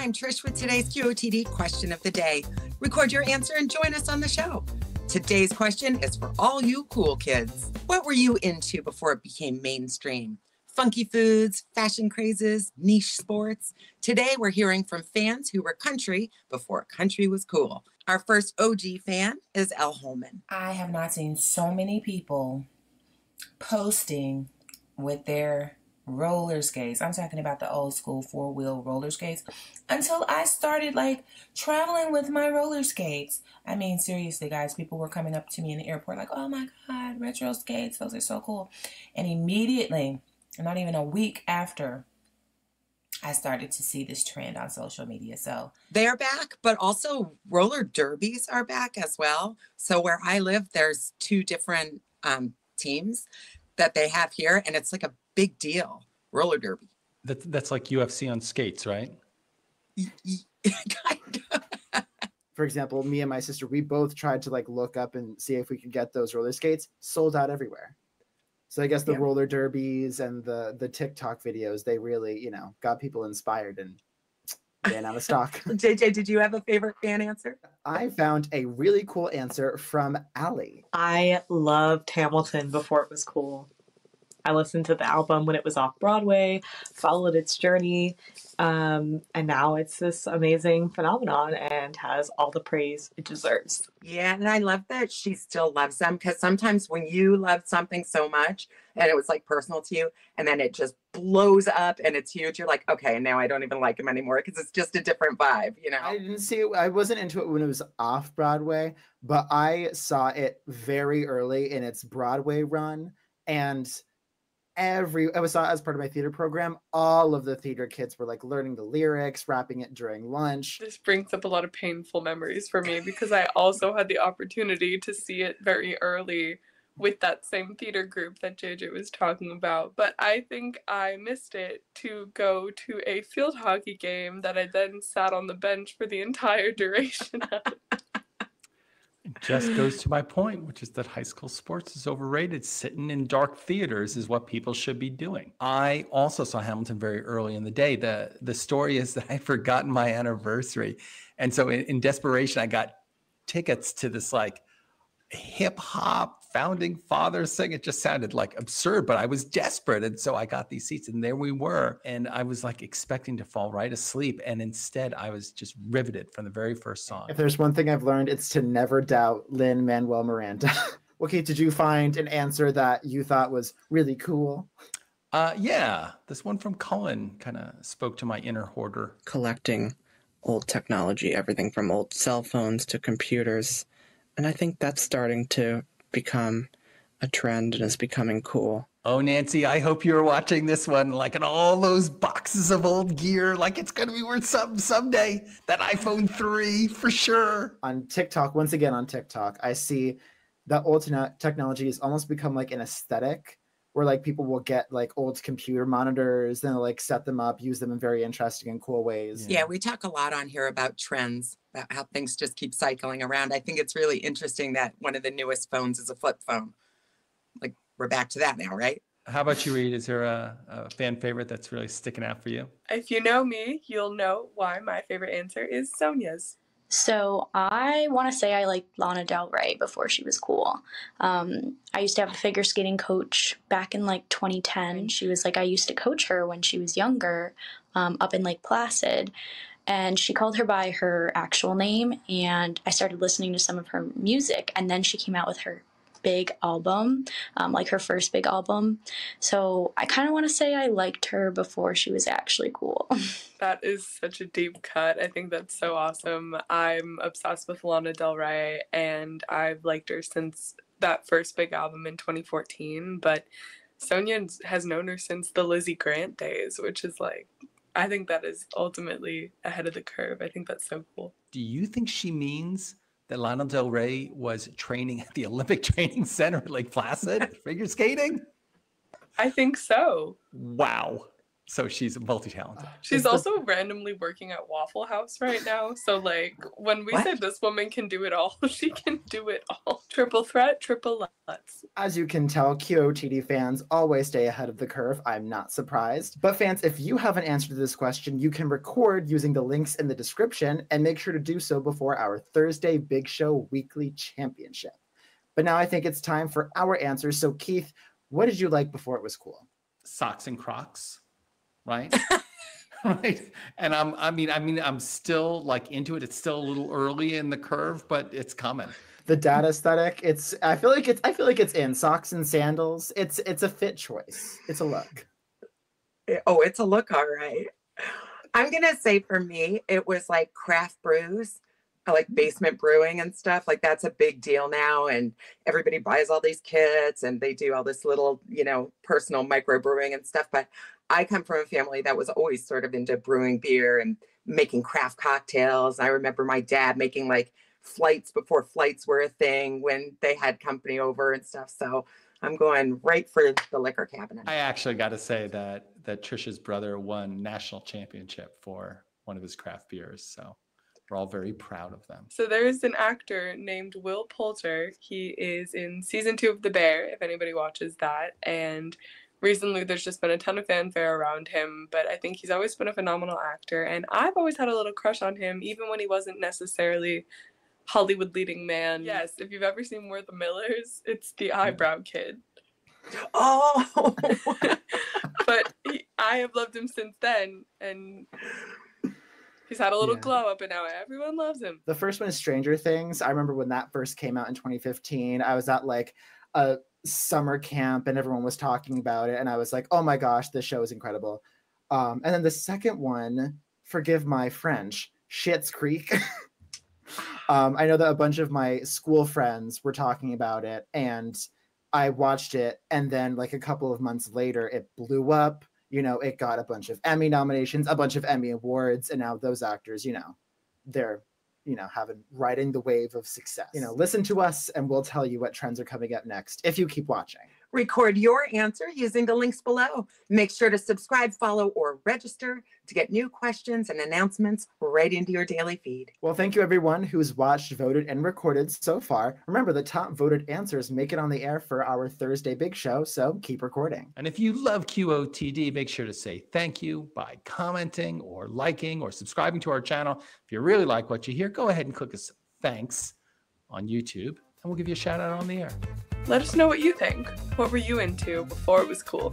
I'm Trish with today's QOTD question of the day. Record your answer and join us on the show. Today's question is for all you cool kids. What were you into before it became mainstream? Funky foods, fashion crazes, niche sports. Today we're hearing from fans who were country before country was cool. Our first OG fan is Elle Holman. I have not seen so many people posting with their roller skates. I'm talking about the old school 4-wheel roller skates until I started traveling with my roller skates. I mean, seriously, guys, people were coming up to me in the airport like, oh my God, retro skates, those are so cool. And immediately, not even a week after, I started to see this trend on social media. So they're back, but also roller derbies are back as well. So where I live, there's two different teams that they have here, and it's like a big deal. Roller derby. That's like UFC on skates, right? Kind of. For example, me and my sister, we both tried to look up and see if we could get those roller skates. Sold out everywhere. So I guess the roller derbies and the TikTok videos, they really, got people inspired and ran out of stock. JJ, did you have a favorite fan answer? I found a really cool answer from Allie. I loved Hamilton before it was cool. I listened to the album when it was off Broadway, followed its journey, and now it's this amazing phenomenon and has all the praise it deserves. Yeah, and I love that she still loves them, because sometimes when you love something so much and it was personal to you, and then it just blows up and it's huge, you're like, okay, now I don't even like him anymore because it's just a different vibe, I didn't see it. I wasn't into it when it was off Broadway, but I saw it very early in its Broadway run, and I saw it as part of my theater program. All of the theater kids were learning the lyrics, rapping it during lunch. This brings up a lot of painful memories for me because I also had the opportunity to see it very early with that same theater group that JJ was talking about. But I think I missed it to go to a field hockey game that I then sat on the bench for the entire duration of. It just goes to my point, which is that high school sports is overrated. Sitting in dark theaters is what people should be doing. I also saw Hamilton very early in the day. The story is that I'd forgotten my anniversary. And so in desperation, I got tickets to this hip hop founding fathers thing. It just sounded absurd, but I was desperate. And so I got these seats and there we were. And I was expecting to fall right asleep. And instead I was just riveted from the very first song. If there's one thing I've learned, it's to never doubt Lin-Manuel Miranda. Okay, did you find an answer that you thought was really cool? Yeah, this one from Cullen kind of spoke to my inner hoarder. Collecting old technology, everything from old cell phones to computers. And I think that's starting to become a trend and is becoming cool. Oh, Nancy, I hope you're watching this one, in all those boxes of old gear, it's going to be worth something someday. That iPhone 3 for sure. On TikTok, once again on TikTok, I see that old technology has almost become an aesthetic where people will get old computer monitors and set them up, use them in very interesting and cool ways. Yeah, we talk a lot on here about trends, about how things just keep cycling around. I think it's really interesting that one of the newest phones is a flip phone. We're back to that now, right? How about you, Reed? Is there a fan favorite that's really sticking out for you? If you know me, you'll know why my favorite answer is Sonia's. So I want to say I liked Lana Del Rey before she was cool. I used to have a figure skating coach back in 2010. She was I used to coach her when she was younger, up in Lake Placid. And she called her by her actual name, and I started listening to some of her music, and then she came out with her big album, her first big album. So I kind of want to say I liked her before she was actually cool. That is such a deep cut. I think that's so awesome. I'm obsessed with Lana Del Rey, and I've liked her since that first big album in 2014. But Sonia has known her since the Lizzie Grant days, which is I think that is ultimately ahead of the curve. I think that's so cool. Do you think she means that Lana Del Rey was training at the Olympic Training Center at Lake Placid, figure skating? I think so. Wow. So she's multi-talented. She's also randomly working at Waffle House right now. So, like, when we say this woman can do it all, she can do it all. Triple threat, triple lutz. As you can tell, QOTD fans always stay ahead of the curve. I'm not surprised. But fans, if you have an answer to this question, you can record using the links in the description and make sure to do so before our Thursday Big Show Weekly Championship. But now I think it's time for our answers. So Keith, what did you like before it was cool? Socks and Crocs. Right. Right. And I'm still like into it. It's still a little early in the curve, but it's coming. The dad aesthetic. I feel like it's in socks and sandals. It's a fit choice. It's a look. Oh, it's a look. All right. I'm going to say for me, it was like craft brews. I like basement brewing and stuff. Like that's a big deal now. And everybody buys all these kits and they do all this little, personal micro brewing and stuff. But I come from a family that was always sort of into brewing beer and making craft cocktails. I remember my dad making like flights before flights were a thing when they had company over and stuff. So I'm going right for the liquor cabinet. I actually got to say that Trisha's brother won national championship for one of his craft beers. So we're all very proud of them. So there's an actor named Will Poulter. He is in season 2 of The Bear, if anybody watches that. And recently there's just been a ton of fanfare around him, but I think he's always been a phenomenal actor. And I've always had a little crush on him, even when he wasn't necessarily Hollywood leading man. Yes, if you've ever seen We're the Millers, it's the eyebrow kid. Oh! But I have loved him since then, and he's had a little glow up, and now everyone loves him. The first one is Stranger Things. I remember when that first came out in 2015. I was at like a summer camp, and everyone was talking about it, and I was like, "Oh my gosh, this show is incredible." And then the second one, forgive my French, Schitt's Creek. I know that a bunch of my school friends were talking about it, and I watched it, and then like a couple of months later, it blew up. It got a bunch of Emmy nominations, a bunch of Emmy awards, and now those actors, they're, riding the wave of success. Listen to us and we'll tell you what trends are coming up next if you keep watching. Record your answer using the links below. Make sure to subscribe, follow, or register to get new questions and announcements right into your daily feed. Well, thank you everyone who's watched, voted, and recorded so far. Remember, the top voted answers make it on the air for our Thursday Big Show, so keep recording. And if you love QOTD, make sure to say thank you by commenting or liking or subscribing to our channel. If you really like what you hear, go ahead and click us thanks on YouTube, and we'll give you a shout out on the air. Let us know what you think. What were you into before it was cool?